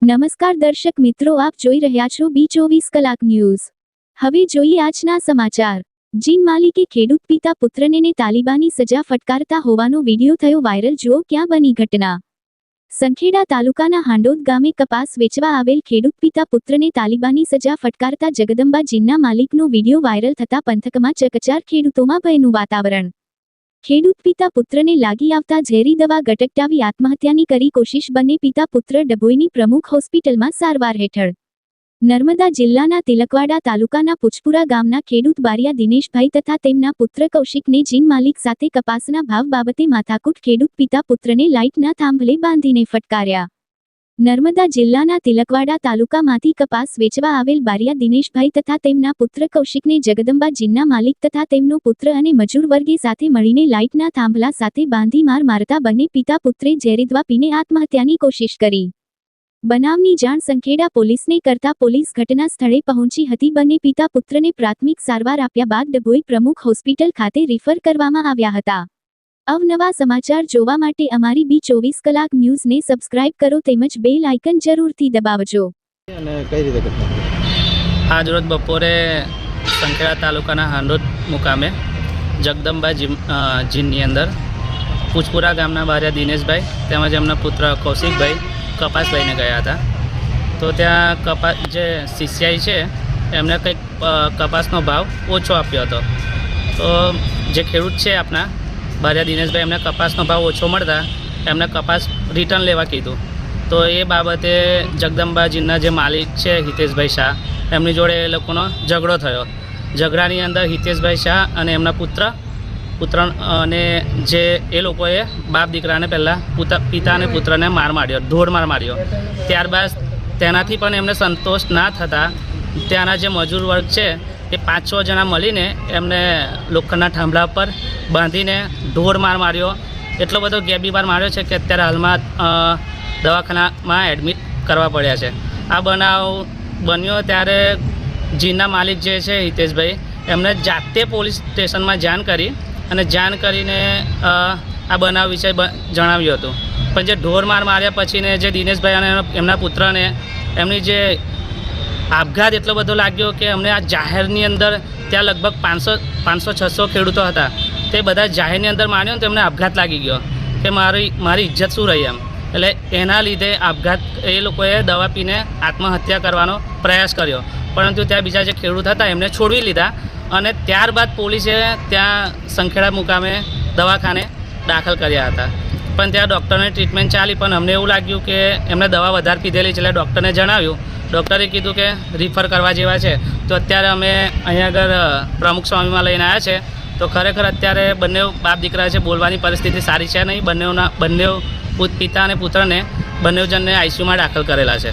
નમસ્કાર દર્શક મિત્રો, આપ જોઈ રહ્યા છો B24 કલાક ન્યૂઝ। હવે જોઈએ આજના સમાચાર। જીન માલિકે ખેડૂત પિતા પુત્રને તાલિબાની સજા ફટકારતા હોવાનો વિડીયો થયો વાયરલ। જુઓ ક્યાં બની ઘટના। સંખેડા તાલુકાના હાંડોદ ગામે કપાસ વેચવા આવેલ ખેડૂત પિતા પુત્રને તાલિબાની સજા ફટકારતા જગદંબા જીનના માલિકનો વિડીયો વાયરલ થતા પંથકમાં ચકચાર, ખેડૂતોમાં ભયનું વાતાવરણ। ખેડૂત પિતા પુત્રને લાગી આવતા ઝેરી દવા ગટગટાવી આત્મહત્યાની કરી કોશિશ। બંને પિતા પુત્ર ડભોઈની પ્રમુખ હોસ્પિટલમાં સારવાર હેઠળ। નર્મદા જિલ્લાના તિલકવાડા તાલુકાના પુચપુરા ગામના ખેડૂત બારિયા દિનેશભાઈ તથા તેમના પુત્ર કૌશિકને જીન માલિક સાથે કપાસના ભાવ બાબતે માથાકૂટ। ખેડૂત પિતા પુત્રને લાઇટના થાંભલે બાંધીને ફટકાર્યા। નર્મદા જિલ્લાના તિલકવાડા તાલુકામાંથી કપાસ વેચવા આવેલ બારિયા દિનેશભાઈ તથા તેમના પુત્ર કૌશિકને જગદંબા જીનના માલિક તથા તેમનો પુત્ર અને મજૂર વર્ગે સાથે મળીને લાઇટના થાંભલા સાથે બાંધી માર મારતા બંને પિતા પુત્રે ઝેરી દવા પીને આત્મહત્યાની કોશિશ કરી। બનાવની જાણ સંખેડા પોલીસને કરતા પોલીસ ઘટના સ્થળે પહોંચી હતી। બંને પિતા પુત્રને પ્રાથમિક સારવાર આપ્યા બાદ ડભોઈ પ્રમુખ હોસ્પિટલ ખાતે રિફર કરવામાં આવ્યા હતા। અવનવા સમાચાર જોવા માટે અમારી B24 કલાક ન્યૂઝને સબસ્ક્રાઇબ કરો તેમજ બેલ આઇકન જરૂરથી દબાવજો। આજ રોજ બપોરે સંખેડા તાલુકાના હાંડોદ મુકામે જગદંબા જીનની અંદર પુચપુરા ગામના બારિયા દિનેશભાઈ તેમજ એમના પુત્ર કૌશિકભાઈ કપાસ લઈને ગયા હતા। તો ત્યાં કપાસ જે શિષ્યાઈ છે એમને કંઈક કપાસનો ભાવ ઓછો આપ્યો હતો। તો જે ખેડૂત છે આપણા બારિયા દિનેશભાઈ એમને કપાસનો ભાવ ઓછો મળતા એમને કપાસ રિટર્ન લેવા કીધું। તો એ બાબતે જગદંબા જીનના જે માલિક છે હિતેશભાઈ શાહ એમની જોડે એ લોકોનો ઝઘડો થયો। ઝઘડાની અંદર હિતેશભાઈ શાહ અને એમના પુત્ર અને જે એ લોકોએ બાપ દીકરાને પહેલાં પિતા અને પુત્રને માર્યો, ઢોર માર્યો। ત્યારબાદ તેનાથી પણ એમને સંતોષ ના થતાં ત્યાંના જે મજૂર વર્ગ છે એ 5-6 જણા મળીને એમને લોખંડના થાંભલા પર બાંધીને ઢોર માર્યો। એટલો બધો ગેબીબાર માર્યો છે કે અત્યારે હાલમાં દવાખાનામાં એડમિટ કરવા પડ્યા છે। આ બનાવ બન્યો ત્યારે જીનના માલિક જે છે હિતેશભાઈ એમને જાતે પોલીસ સ્ટેશનમાં જાણ કરી અને જાણ કરીને આ બનાવ વિશે જણાવ્યું હતું। પણ જે ઢોર માર્યા પછીને જે દિનેશભાઈ અને એમના પુત્રને એમની જે આપઘાત એટલો બધો લાગ્યો કે અમને આ જાહેરની અંદર ત્યાં લગભગ 500-600 ખેડૂતો હતા, તે બધા જાહેરની અંદર માન્યો તો એમને આપઘાત લાગી ગયો કે મારી ઇજ્જત શું રહી એમ। એટલે એના લીધે આપઘાત એ લોકોએ દવા પીને આત્મહત્યા કરવાનો પ્રયાસ કર્યો, પરંતુ ત્યાં બીજા જે ખેડૂત હતા એમને છોડવી લીધા અને ત્યારબાદ પોલીસે ત્યાં સંખેડા મુકામે દવાખાને દાખલ કર્યા હતા। પણ ત્યાં ડૉક્ટરને ટ્રીટમેન્ટ ચાલી, પણ અમને એવું લાગ્યું કે એમને દવા વધારે પીધેલી છે એટલે ડૉક્ટરને જણાવ્યું। ડૉક્ટરે કીધું કે રિફર કરવા જેવા છે। તો અત્યારે અમે અહીંયા આગળ પ્રમુખ સ્વામીમાં લઈને આવ્યા છે। તો ખરેખર અત્યારે બંને બાપ દીકરા છે, બોલવાની પરિસ્થિતિ સારી છે નહીં। બંને પિતા અને પુત્રને બંને જણને ICUમાં દાખલ કરેલા છે।